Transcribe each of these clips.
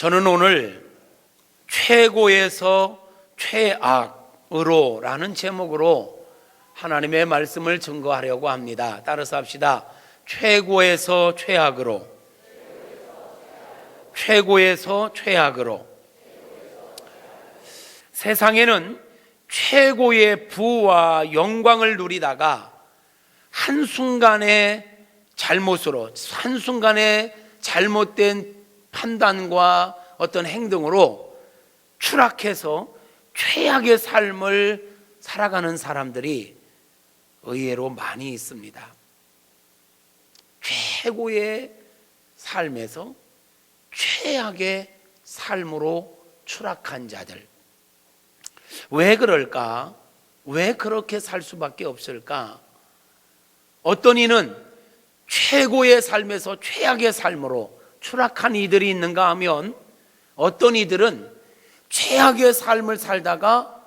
저는 오늘 최고에서 최악으로 라는 제목으로 하나님의 말씀을 증거하려고 합니다. 따라서 합시다. 최고에서 최악으로. 최고에서 최악으로. 세상에는 최고의 부와 영광을 누리다가 한순간의 잘못으로, 한순간의 잘못된 판단과 어떤 행동으로 추락해서 최악의 삶을 살아가는 사람들이 의외로 많이 있습니다. 최고의 삶에서 최악의 삶으로 추락한 자들. 왜 그럴까? 왜 그렇게 살 수밖에 없을까? 어떤 이는 최고의 삶에서 최악의 삶으로 추락한 이들이 있는가 하면, 어떤 이들은 최악의 삶을 살다가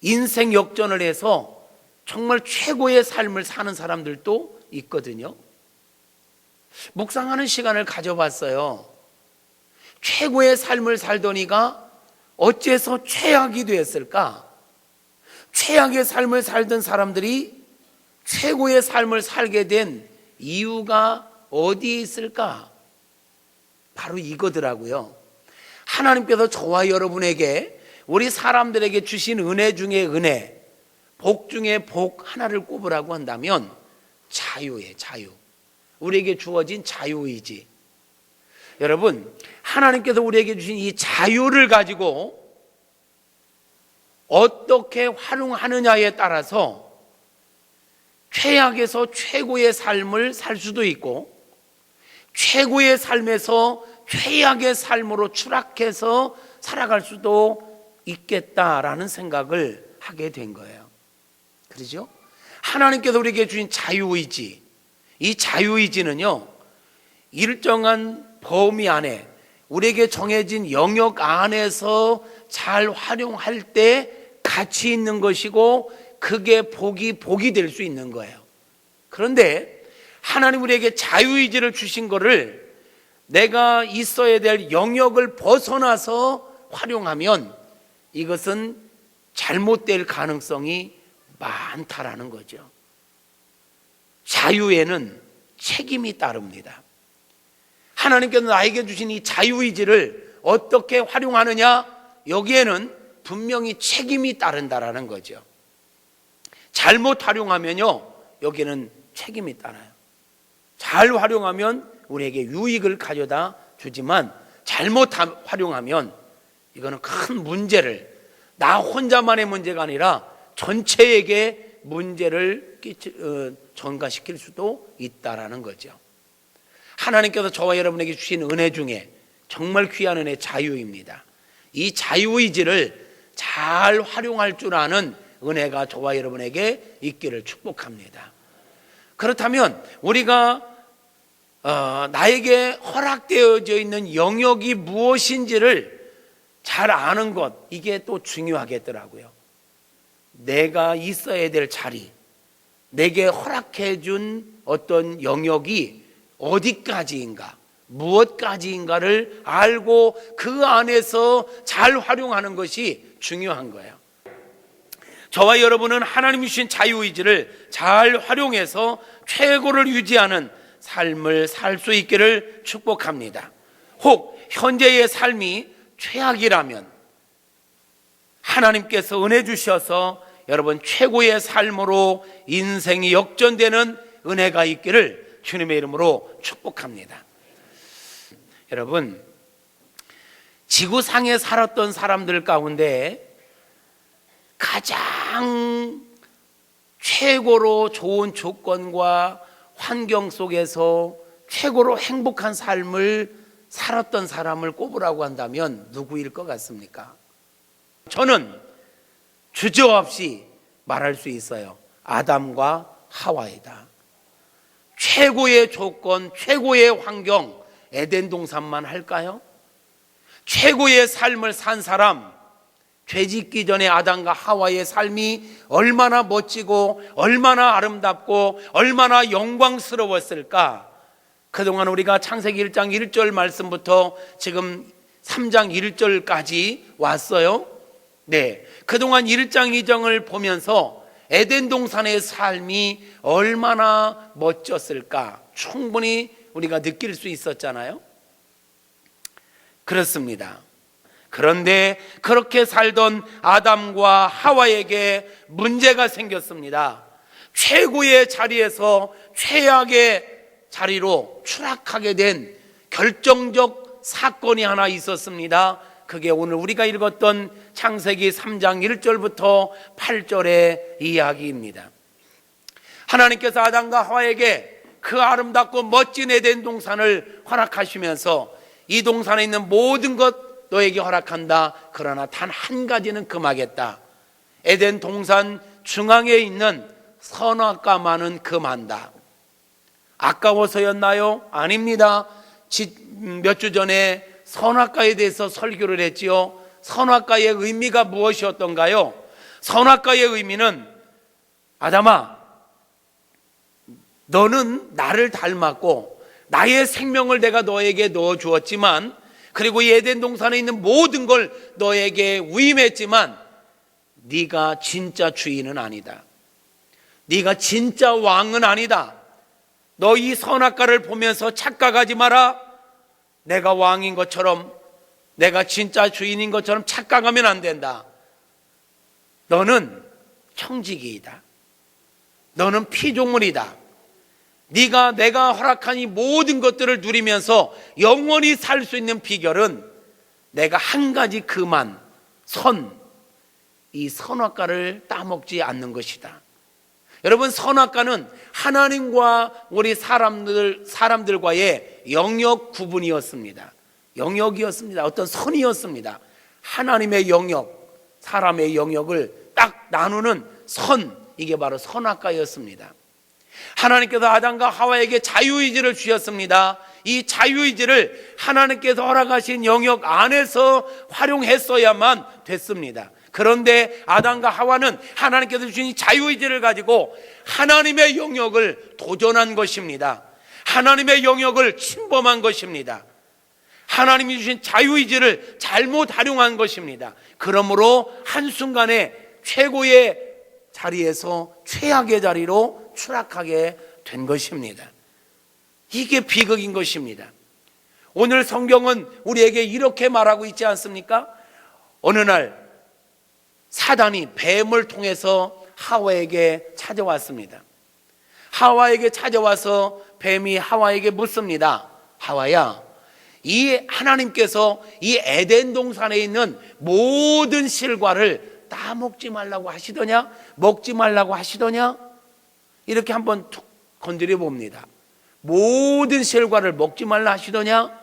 인생 역전을 해서 정말 최고의 삶을 사는 사람들도 있거든요. 묵상하는 시간을 가져봤어요. 최고의 삶을 살더니가 어째서 최악이 되었을까? 최악의 삶을 살던 사람들이 최고의 삶을 살게 된 이유가 어디에 있을까? 바로 이거더라고요. 하나님께서 저와 여러분에게, 우리 사람들에게 주신 은혜 중에 은혜, 복 중에 복 하나를 꼽으라고 한다면 자유예요. 자유. 우리에게 주어진 자유의지. 여러분, 하나님께서 우리에게 주신 이 자유를 가지고 어떻게 활용하느냐에 따라서 최악에서 최고의 삶을 살 수도 있고, 최고의 삶에서 최악의 삶으로 추락해서 살아갈 수도 있겠다라는 생각을 하게 된 거예요. 그렇죠? 하나님께서 우리에게 주신 자유의지, 이 자유의지는요, 일정한 범위 안에, 우리에게 정해진 영역 안에서 잘 활용할 때 가치 있는 것이고, 그게 복이 될 수 있는 거예요. 그런데 하나님 우리에게 자유의지를 주신 거를 내가 있어야 될 영역을 벗어나서 활용하면 이것은 잘못될 가능성이 많다라는 거죠. 자유에는 책임이 따릅니다. 하나님께서 나에게 주신 이 자유의지를 어떻게 활용하느냐, 여기에는 분명히 책임이 따른다라는 거죠. 잘못 활용하면요, 여기는 책임이 따라요. 잘 활용하면 우리에게 유익을 가져다 주지만, 잘못 활용하면 이거는 큰 문제를, 나 혼자만의 문제가 아니라 전체에게 문제를 전가시킬 수도 있다라는 거죠. 하나님께서 저와 여러분에게 주신 은혜 중에 정말 귀한 은혜, 자유입니다. 이 자유의지를 잘 활용할 줄 아는 은혜가 저와 여러분에게 있기를 축복합니다. 그렇다면 우리가 나에게 허락되어져 있는 영역이 무엇인지를 잘 아는 것, 이게 또 중요하겠더라고요. 내가 있어야 될 자리, 내게 허락해 준 어떤 영역이 어디까지인가, 무엇까지인가를 알고 그 안에서 잘 활용하는 것이 중요한 거예요. 저와 여러분은 하나님이 주신 자유의지를 잘 활용해서 최고를 유지하는 삶을 살 수 있기를 축복합니다. 혹 현재의 삶이 최악이라면 하나님께서 은혜 주셔서 여러분 최고의 삶으로 인생이 역전되는 은혜가 있기를 주님의 이름으로 축복합니다. 여러분, 지구상에 살았던 사람들 가운데 가장 최고로 좋은 조건과 환경 속에서 최고로 행복한 삶을 살았던 사람을 꼽으라고 한다면 누구일 것 같습니까? 저는 주저없이 말할 수 있어요. 아담과 하와이다. 최고의 조건, 최고의 환경, 에덴 동산만 할까요? 최고의 삶을 산 사람, 죄 짓기 전에 아담과 하와의 삶이 얼마나 멋지고 얼마나 아름답고 얼마나 영광스러웠을까. 그동안 우리가 창세기 1장 1절 말씀부터 지금 3장 1절까지 왔어요. 네, 그동안 1장 2장을 보면서 에덴 동산의 삶이 얼마나 멋졌을까 충분히 우리가 느낄 수 있었잖아요. 그렇습니다. 그런데 그렇게 살던 아담과 하와에게 문제가 생겼습니다. 최고의 자리에서 최악의 자리로 추락하게 된 결정적 사건이 하나 있었습니다. 그게 오늘 우리가 읽었던 창세기 3장 1절부터 8절의 이야기입니다. 하나님께서 아담과 하와에게 그 아름답고 멋진 에덴 동산을 허락하시면서 이 동산에 있는 모든 것 너에게 허락한다. 그러나 단 한 가지는 금하겠다. 에덴 동산 중앙에 있는 선악과만은 금한다. 아까워서였나요? 아닙니다. 몇 주 전에 선악과에 대해서 설교를 했지요. 선악과의 의미가 무엇이었던가요? 선악과의 의미는 아담아, 너는 나를 닮았고 나의 생명을 내가 너에게 넣어 주었지만, 그리고 이 에덴 동산에 있는 모든 걸 너에게 위임했지만 네가 진짜 주인은 아니다. 네가 진짜 왕은 아니다. 너 이 선악과를 보면서 착각하지 마라. 내가 왕인 것처럼, 내가 진짜 주인인 것처럼 착각하면 안 된다. 너는 청지기이다. 너는 피조물이다. 네가 내가 허락한 이 모든 것들을 누리면서 영원히 살 수 있는 비결은 내가 한 가지 그만 이 선악과를 따먹지 않는 것이다. 여러분, 선악과는 하나님과 우리 사람들과의 영역 구분이었습니다. 영역이었습니다. 어떤 선이었습니다. 하나님의 영역, 사람의 영역을 딱 나누는 선, 이게 바로 선악과였습니다. 하나님께서 아담과 하와에게 자유의지를 주셨습니다. 이 자유의지를 하나님께서 허락하신 영역 안에서 활용했어야만 됐습니다. 그런데 아담과 하와는 하나님께서 주신 자유의지를 가지고 하나님의 영역을 도전한 것입니다. 하나님의 영역을 침범한 것입니다. 하나님이 주신 자유의지를 잘못 활용한 것입니다. 그러므로 한순간에 최고의 자리에서 최악의 자리로 추락하게 된 것입니다. 이게 비극인 것입니다. 오늘 성경은 우리에게 이렇게 말하고 있지 않습니까? 어느 날 사단이 뱀을 통해서 하와에게 찾아왔습니다. 하와에게 찾아와서 뱀이 하와에게 묻습니다. 하와야, 이 하나님께서 이 에덴 동산에 있는 모든 실과를 다 먹지 말라고 하시더냐? 먹지 말라고 하시더냐? 이렇게 한번 툭 건드려 봅니다. 모든 실과를 먹지 말라 하시더냐?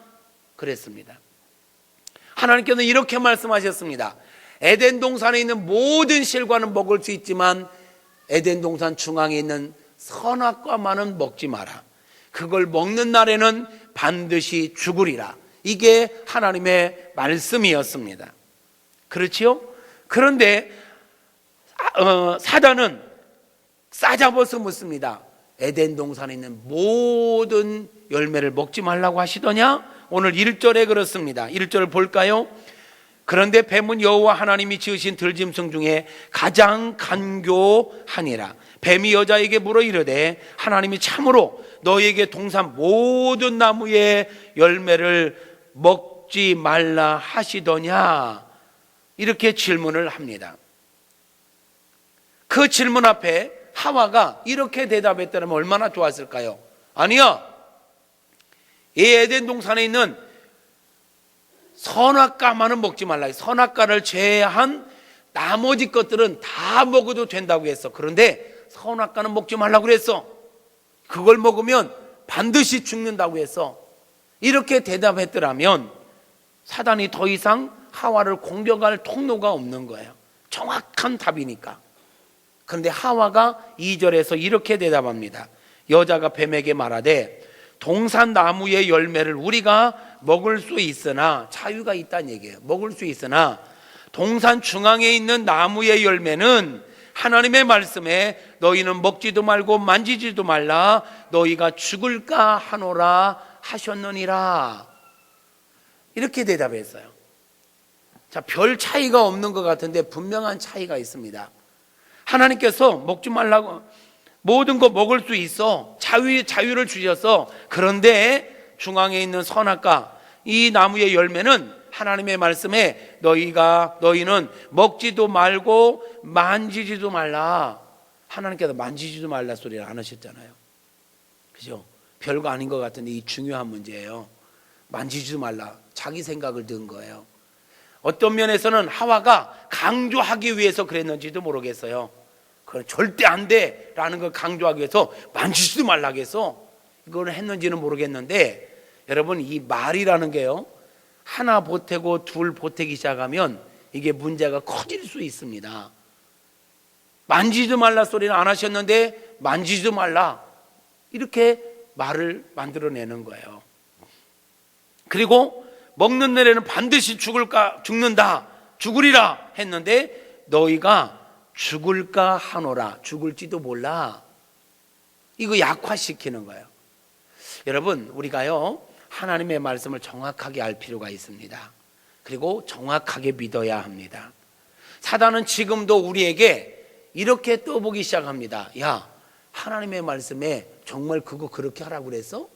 그랬습니다. 하나님께서는 이렇게 말씀하셨습니다. 에덴 동산에 있는 모든 실과는 먹을 수 있지만 에덴 동산 중앙에 있는 선악과만은 먹지 마라. 그걸 먹는 날에는 반드시 죽으리라. 이게 하나님의 말씀이었습니다. 그렇지요? 그런데 사단은 싸잡아서 묻습니다. 에덴 동산에 있는 모든 열매를 먹지 말라고 하시더냐? 오늘 1절에 그렇습니다. 1절을 볼까요? 그런데 뱀은 여호와 하나님이 지으신 들짐승 중에 가장 간교하니라. 뱀이 여자에게 물어 이르되 하나님이 참으로 너희에게 동산 모든 나무의 열매를 먹지 말라 하시더냐? 이렇게 질문을 합니다. 그 질문 앞에 하와가 이렇게 대답했다면 얼마나 좋았을까요? 아니야, 이 에덴 동산에 있는 선악과만은 먹지 말라. 선악과를 제외한 나머지 것들은 다 먹어도 된다고 했어. 그런데 선악과는 먹지 말라고 그랬어. 그걸 먹으면 반드시 죽는다고 했어. 이렇게 대답했더라면 사단이 더 이상 하와를 공격할 통로가 없는 거예요. 정확한 답이니까. 그런데 하와가 2절에서 이렇게 대답합니다. 여자가 뱀에게 말하되 동산 나무의 열매를 우리가 먹을 수 있으나, 자유가 있다는 얘기예요. 먹을 수 있으나 동산 중앙에 있는 나무의 열매는 하나님의 말씀에 너희는 먹지도 말고 만지지도 말라 너희가 죽을까 하노라 하셨느니라. 이렇게 대답했어요. 자, 별 차이가 없는 것 같은데 분명한 차이가 있습니다. 하나님께서 먹지 말라고, 모든 거 먹을 수 있어, 자유를 주셔서, 그런데 중앙에 있는 선악과 이 나무의 열매는 하나님의 말씀에 너희는 먹지도 말고 만지지도 말라. 하나님께서 만지지도 말라 소리를 안 하셨잖아요. 그죠? 별거 아닌 것 같은데 이 중요한 문제예요. 만지지도 말라. 자기 생각을 든 거예요. 어떤 면에서는 하와가 강조하기 위해서 그랬는지도 모르겠어요. 그건 절대 안 돼 라는 걸 강조하기 위해서 만지지도 말라고 해서 이걸 했는지는 모르겠는데, 여러분, 이 말이라는 게요, 하나 보태고 둘 보태기 시작하면 이게 문제가 커질 수 있습니다. 만지지도 말라 소리는 안 하셨는데 만지지도 말라, 이렇게 말을 만들어내는 거예요. 그리고 먹는 날에는 반드시 죽으리라 했는데 너희가 죽을까 하노라. 죽을지도 몰라. 이거 약화시키는 거예요. 여러분, 우리가요, 하나님의 말씀을 정확하게 알 필요가 있습니다. 그리고 정확하게 믿어야 합니다. 사단은 지금도 우리에게 이렇게 떠보기 시작합니다. 야, 하나님의 말씀에 정말 그거 그렇게 하라고 그랬어?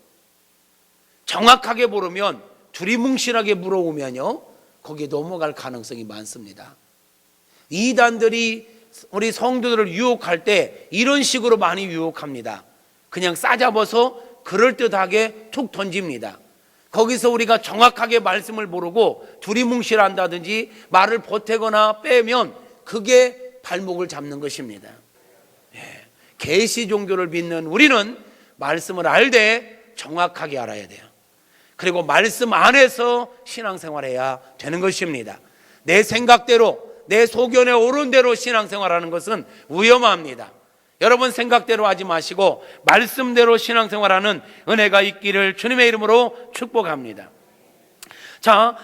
정확하게 모르면, 두리뭉실하게 물어오면요, 거기에 넘어갈 가능성이 많습니다. 이단들이 우리 성도들을 유혹할 때 이런 식으로 많이 유혹합니다. 그냥 싸잡아서 그럴듯하게 툭 던집니다. 거기서 우리가 정확하게 말씀을 모르고 두리뭉실한다든지 말을 보태거나 빼면 그게 발목을 잡는 것입니다. 계시 종교를 믿는 우리는 말씀을 알되 정확하게 알아야 돼요. 그리고 말씀 안에서 신앙생활해야 되는 것입니다. 내 생각대로, 내 소견에 오른 대로 신앙생활하는 것은 위험합니다. 여러분, 생각대로 하지 마시고 말씀대로 신앙생활하는 은혜가 있기를 주님의 이름으로 축복합니다. 자,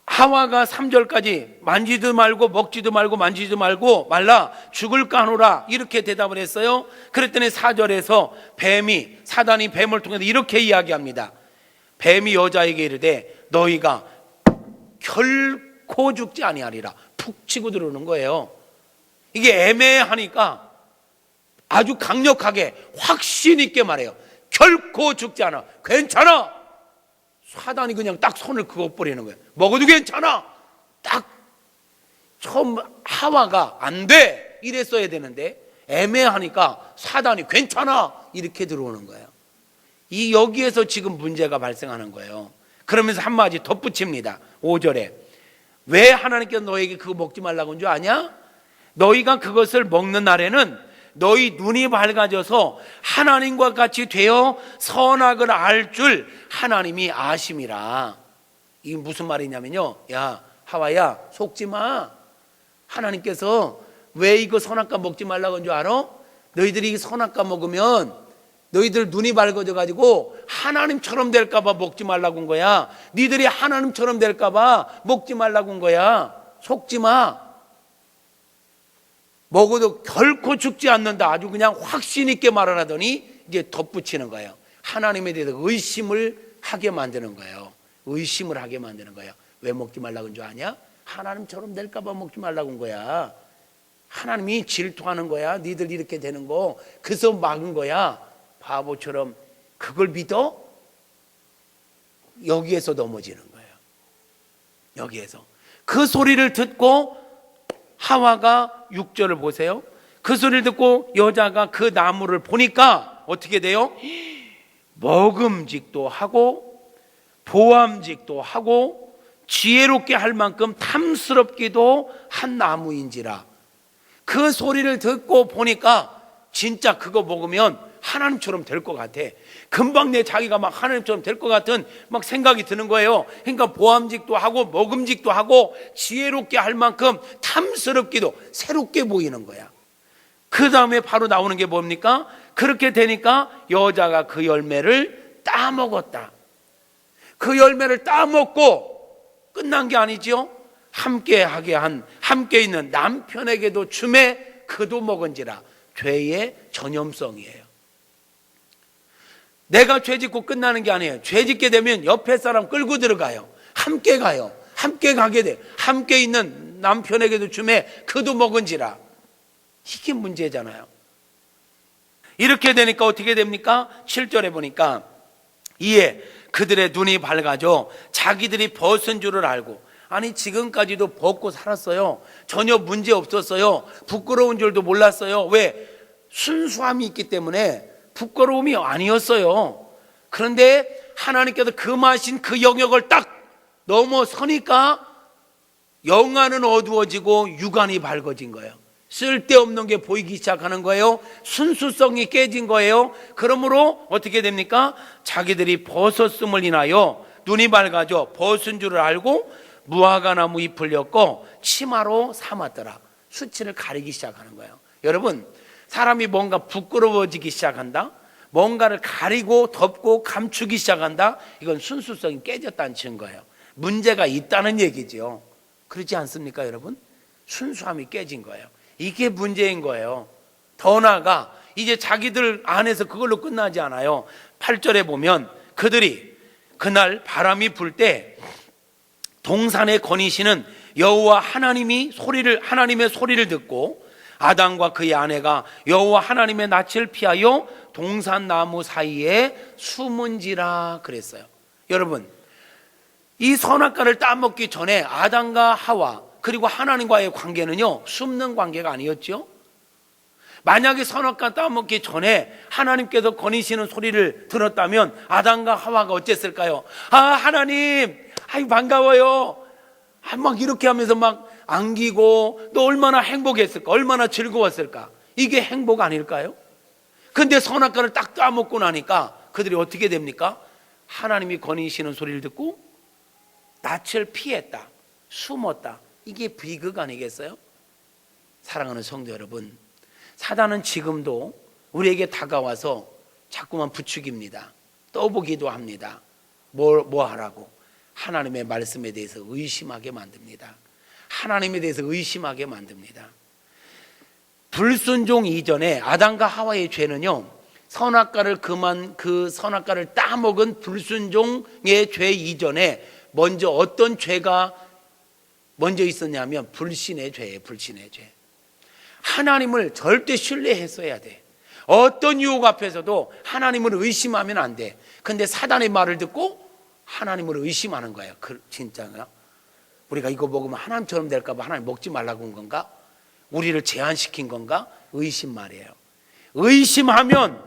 하와가 3절까지 만지도 말고 먹지도 말고 만지지도 말고 말라, 죽을까 하노라, 이렇게 대답을 했어요. 그랬더니 4절에서 사단이 뱀을 통해서 이렇게 이야기합니다. 뱀이 여자에게 이르되 너희가 결코 죽지 아니하리라. 푹 치고 들어오는 거예요. 이게 애매하니까 아주 강력하게 확신 있게 말해요. 결코 죽지 않아. 괜찮아. 사단이 그냥 딱 손을 그어버리는 거예요. 먹어도 괜찮아. 딱 처음 하와가 안 돼 이랬어야 되는데 애매하니까 사단이 괜찮아 이렇게 들어오는 거예요. 여기에서 지금 문제가 발생하는 거예요. 그러면서 한마디 덧붙입니다. 5절에 왜 하나님께서 너에게 그거 먹지 말라고 한 줄 아냐? 너희가 그것을 먹는 날에는 너희 눈이 밝아져서 하나님과 같이 되어 선악을 알 줄 하나님이 아심이라. 이게 무슨 말이냐면요, 야 하와야, 속지 마. 하나님께서 왜 이거 선악과 먹지 말라고 한 줄 알아? 너희들이 선악과 먹으면 너희들 눈이 밝아져 가지고 하나님처럼 될까 봐 먹지 말라고 한 거야. 니들이 하나님처럼 될까 봐 먹지 말라고 한 거야. 속지 마. 먹어도 결코 죽지 않는다. 아주 그냥 확신 있게 말을 하더니 이게 덧붙이는 거예요. 하나님에 대해서 의심을 하게 만드는 거예요. 의심을 하게 만드는 거예요. 왜 먹지 말라고 한 줄 아냐? 하나님처럼 될까 봐 먹지 말라고 한 거야. 하나님이 질투하는 거야. 니들 이렇게 되는 거 그래서 막은 거야. 바보처럼 그걸 믿어? 여기에서 넘어지는 거예요. 여기에서 그 소리를 듣고 하와가 6절을 보세요. 그 소리를 듣고 여자가 그 나무를 보니까 어떻게 돼요? 먹음직도 하고 보암직도 하고 지혜롭게 할 만큼 탐스럽기도 한 나무인지라. 그 소리를 듣고 보니까 진짜 그거 먹으면 하나님처럼 될 것 같아. 금방 내 자기가 막 하나님처럼 될 것 같은 막 생각이 드는 거예요. 그러니까 보암직도 하고 먹음직도 하고 지혜롭게 할 만큼 탐스럽기도, 새롭게 보이는 거야. 그 다음에 바로 나오는 게 뭡니까? 그렇게 되니까 여자가 그 열매를 따먹었다. 그 열매를 따먹고 끝난 게 아니죠. 함께 있는 남편에게도 주매 그도 먹은지라. 죄의 전염성이에요. 내가 죄 짓고 끝나는 게 아니에요. 죄 짓게 되면 옆에 사람 끌고 들어가요. 함께 가요. 함께 가게 돼. 함께 있는 남편에게도 주매 그도 먹은지라. 이게 문제잖아요. 이렇게 되니까 어떻게 됩니까? 7절에 보니까 이에 그들의 눈이 밝아져 자기들이 벗은 줄을 알고, 아니 지금까지도 벗고 살았어요. 전혀 문제 없었어요. 부끄러운 줄도 몰랐어요. 왜? 순수함이 있기 때문에 부끄러움이 아니었어요. 그런데 하나님께서 금하신 그 영역을 딱 넘어서니까 영안은 어두워지고 육안이 밝아진 거예요. 쓸데없는 게 보이기 시작하는 거예요. 순수성이 깨진 거예요. 그러므로 어떻게 됩니까? 자기들이 벗었음을 인하여 눈이 밝아져 벗은 줄을 알고 무화과나무 잎을 엮고 치마로 삼았더라. 수치를 가리기 시작하는 거예요. 여러분, 사람이 뭔가 부끄러워지기 시작한다, 뭔가를 가리고 덮고 감추기 시작한다, 이건 순수성이 깨졌다는 증거예요. 문제가 있다는 얘기죠. 그렇지 않습니까 여러분? 순수함이 깨진 거예요. 이게 문제인 거예요. 더 나아가 이제 자기들 안에서 그걸로 끝나지 않아요. 8절에 보면 그들이 그날 바람이 불 때 동산에 거니시는 여호와 하나님의 소리를 듣고 아담과 그의 아내가 여호와 하나님의 낯을 피하여 동산 나무 사이에 숨은지라 그랬어요. 여러분, 이 선악과를 따먹기 전에 아담과 하와 그리고 하나님과의 관계는요, 숨는 관계가 아니었죠. 만약에 선악과 따먹기 전에 하나님께서 거니시는 소리를 들었다면 아담과 하와가 어땠을까요? 아, 하나님, 아이 반가워요. 막 이렇게 하면서 막 안기고, 또 얼마나 행복했을까, 얼마나 즐거웠을까. 이게 행복 아닐까요? 근데 선악과를 딱 따먹고 나니까 그들이 어떻게 됩니까? 하나님이 거니시는 소리를 듣고 낯을 피했다, 숨었다. 이게 비극 아니겠어요? 사랑하는 성도 여러분, 사단은 지금도 우리에게 다가와서 자꾸만 부추깁니다. 떠보기도 합니다. 뭐 하라고? 하나님의 말씀에 대해서 의심하게 만듭니다. 하나님에 대해서 의심하게 만듭니다. 불순종 이전에 아담과 하와의 죄는요, 그 선악과를 따먹은 불순종의 죄 이전에 먼저 어떤 죄가 먼저 있었냐면 불신의 죄예요. 불신의 죄. 하나님을 절대 신뢰했어야 돼. 어떤 유혹 앞에서도 하나님을 의심하면 안 돼. 근데 사단의 말을 듣고 하나님을 의심하는 거예요. 진짜가? 우리가 이거 먹으면 하나님처럼 될까 봐 하나님 먹지 말라고 한 건가? 우리를 제한시킨 건가? 의심 말이에요. 의심하면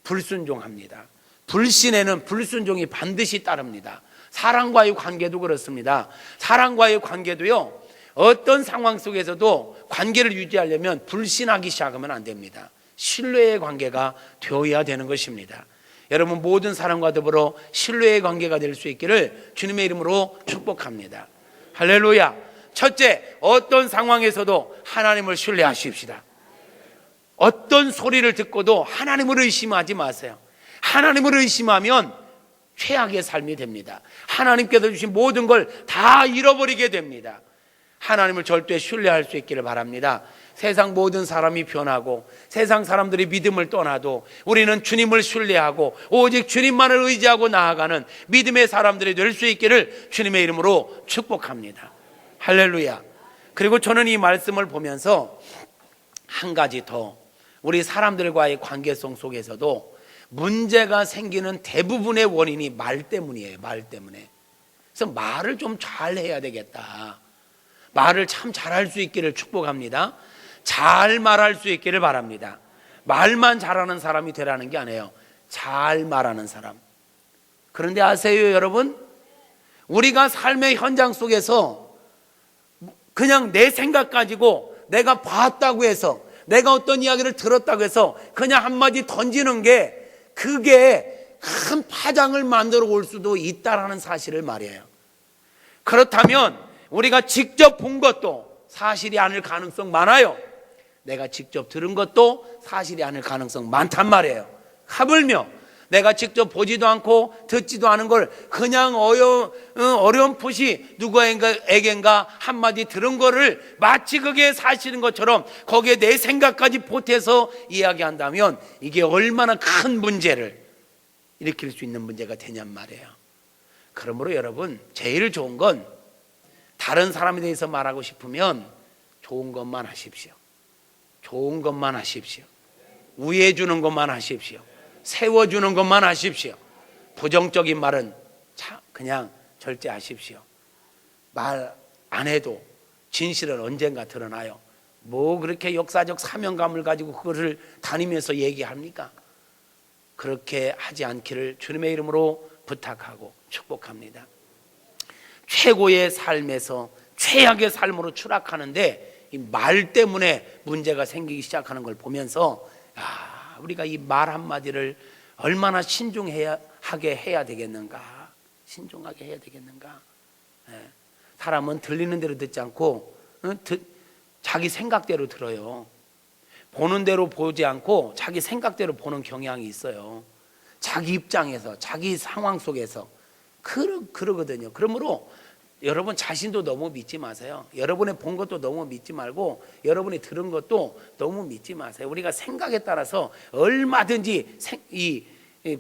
불순종합니다. 불신에는 불순종이 반드시 따릅니다. 사랑과의 관계도 그렇습니다. 사랑과의 관계도요, 어떤 상황 속에서도 관계를 유지하려면 불신하기 시작하면 안 됩니다. 신뢰의 관계가 되어야 되는 것입니다. 여러분, 모든 사람과 더불어 신뢰의 관계가 될 수 있기를 주님의 이름으로 축복합니다. 할렐루야. 첫째, 어떤 상황에서도 하나님을 신뢰하십시다. 어떤 소리를 듣고도 하나님을 의심하지 마세요. 하나님을 의심하면 최악의 삶이 됩니다. 하나님께서 주신 모든 걸 다 잃어버리게 됩니다. 하나님을 절대 신뢰할 수 있기를 바랍니다. 세상 모든 사람이 변하고 세상 사람들이 믿음을 떠나도 우리는 주님을 신뢰하고 오직 주님만을 의지하고 나아가는 믿음의 사람들이 될 수 있기를 주님의 이름으로 축복합니다. 할렐루야. 그리고 저는 이 말씀을 보면서 한 가지 더, 우리 사람들과의 관계성 속에서도 문제가 생기는 대부분의 원인이 말 때문이에요. 말 때문에. 그래서 말을 좀 잘해야 되겠다. 말을 참 잘할 수 있기를 축복합니다. 잘 말할 수 있기를 바랍니다. 말만 잘하는 사람이 되라는 게 아니에요. 잘 말하는 사람. 그런데 아세요 여러분? 우리가 삶의 현장 속에서 그냥 내 생각 가지고 내가 봤다고 해서, 내가 어떤 이야기를 들었다고 해서 그냥 한마디 던지는 게 그게 큰 파장을 만들어 올 수도 있다라는 사실을 말이에요. 그렇다면 우리가 직접 본 것도 사실이 아닐 가능성 많아요. 내가 직접 들은 것도 사실이 아닐 가능성 많단 말이에요. 하물며 내가 직접 보지도 않고 듣지도 않은 걸 그냥 어렴풋이 누구에겐가 한마디 들은 거를 마치 그게 사실인 것처럼 거기에 내 생각까지 보태서 이야기한다면 이게 얼마나 큰 문제를 일으킬 수 있는 문제가 되냔 말이에요. 그러므로 여러분, 제일 좋은 건 다른 사람에 대해서 말하고 싶으면 좋은 것만 하십시오. 좋은 것만 하십시오. 우애 주는 것만 하십시오. 세워주는 것만 하십시오. 부정적인 말은 그냥 절제하십시오. 말 안 해도 진실은 언젠가 드러나요. 뭐 그렇게 역사적 사명감을 가지고 그것을 다니면서 얘기합니까? 그렇게 하지 않기를 주님의 이름으로 부탁하고 축복합니다. 최고의 삶에서 최악의 삶으로 추락하는데 이 말 때문에 문제가 생기기 시작하는 걸 보면서 우리가 이 말 한마디를 얼마나 신중하게 해야 되겠는가. 신중하게 해야 되겠는가. 사람은 들리는 대로 듣지 않고 자기 생각대로 들어요. 보는 대로 보지 않고 자기 생각대로 보는 경향이 있어요. 자기 입장에서, 자기 상황 속에서 그러거든요. 그러므로 여러분 자신도 너무 믿지 마세요. 여러분이 본 것도 너무 믿지 말고 여러분이 들은 것도 너무 믿지 마세요. 우리가 생각에 따라서 얼마든지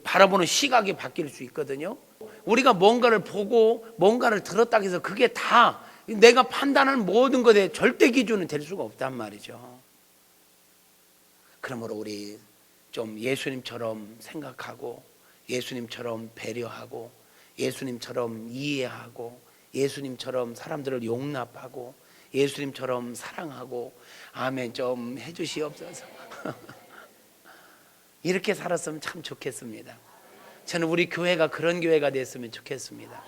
바라보는 시각이 바뀔 수 있거든요. 우리가 뭔가를 보고 뭔가를 들었다고 해서 그게 다 내가 판단하는 모든 것에 절대 기준은 될 수가 없단 말이죠. 그러므로 우리 좀 예수님처럼 생각하고 예수님처럼 배려하고 예수님처럼 이해하고 예수님처럼 사람들을 용납하고 예수님처럼 사랑하고 아멘 좀 해주시옵소서. 이렇게 살았으면 참 좋겠습니다. 저는 우리 교회가 그런 교회가 됐으면 좋겠습니다.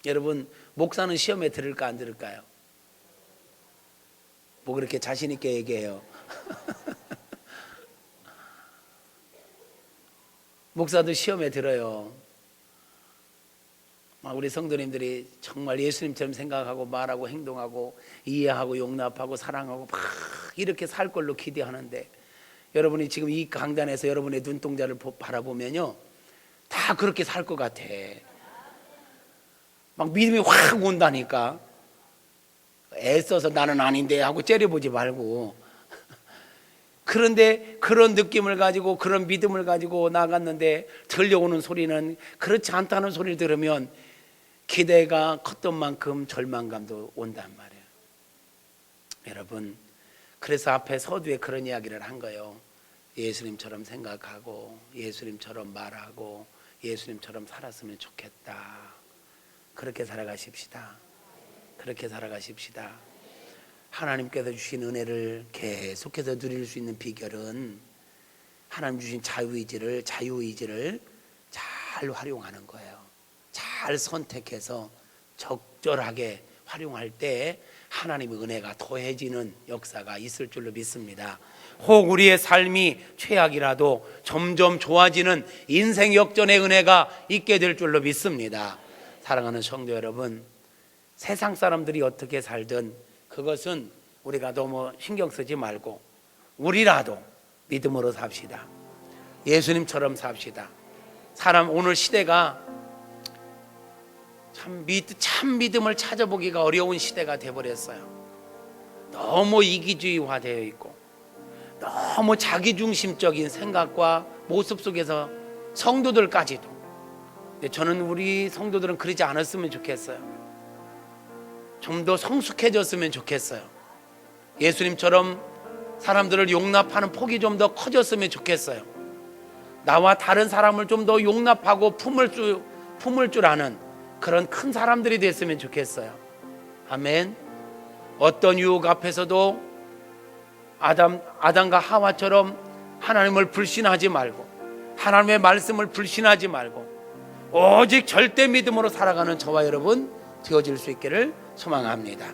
여러분, 목사는 시험에 들을까 안 들을까요? 뭐 그렇게 자신 있게 얘기해요. 목사도 시험에 들어요. 우리 성도님들이 정말 예수님처럼 생각하고 말하고 행동하고 이해하고 용납하고 사랑하고 막 이렇게 살 걸로 기대하는데 여러분이 지금 이 강단에서 여러분의 눈동자를 바라보면요 다 그렇게 살 것 같아. 막 믿음이 확 온다니까. 애써서 나는 아닌데 하고 째려보지 말고. 그런데 그런 느낌을 가지고 그런 믿음을 가지고 나갔는데 들려오는 소리는 그렇지 않다는 소리를 들으면 기대가 컸던 만큼 절망감도 온단 말이에요. 여러분, 그래서 앞에 서두에 그런 이야기를 한 거예요. 예수님처럼 생각하고 예수님처럼 말하고 예수님처럼 살았으면 좋겠다. 그렇게 살아가십시다. 그렇게 살아가십시다. 하나님께서 주신 은혜를 계속해서 누릴 수 있는 비결은 하나님 주신 자유의지를 잘 활용하는 거예요. 잘 선택해서 적절하게 활용할 때 하나님의 은혜가 더해지는 역사가 있을 줄로 믿습니다. 혹 우리의 삶이 최악이라도 점점 좋아지는 인생 역전의 은혜가 있게 될 줄로 믿습니다. 사랑하는 성도 여러분, 세상 사람들이 어떻게 살든 그것은 우리가 너무 신경 쓰지 말고 우리라도 믿음으로 삽시다. 예수님처럼 삽시다. 오늘 시대가 참 믿음을 찾아보기가 어려운 시대가 되어버렸어요. 너무 이기주의화되어 있고 너무 자기중심적인 생각과 모습 속에서 성도들까지도. 근데 저는 우리 성도들은 그러지 않았으면 좋겠어요. 좀 더 성숙해졌으면 좋겠어요. 예수님처럼 사람들을 용납하는 폭이 좀 더 커졌으면 좋겠어요. 나와 다른 사람을 좀 더 용납하고 품을 줄 아는 그런 큰 사람들이 됐으면 좋겠어요. 아멘. 어떤 유혹 앞에서도 아담과 하와처럼 하나님을 불신하지 말고 하나님의 말씀을 불신하지 말고 오직 절대 믿음으로 살아가는 저와 여러분 되어질 수 있기를 소망합니다.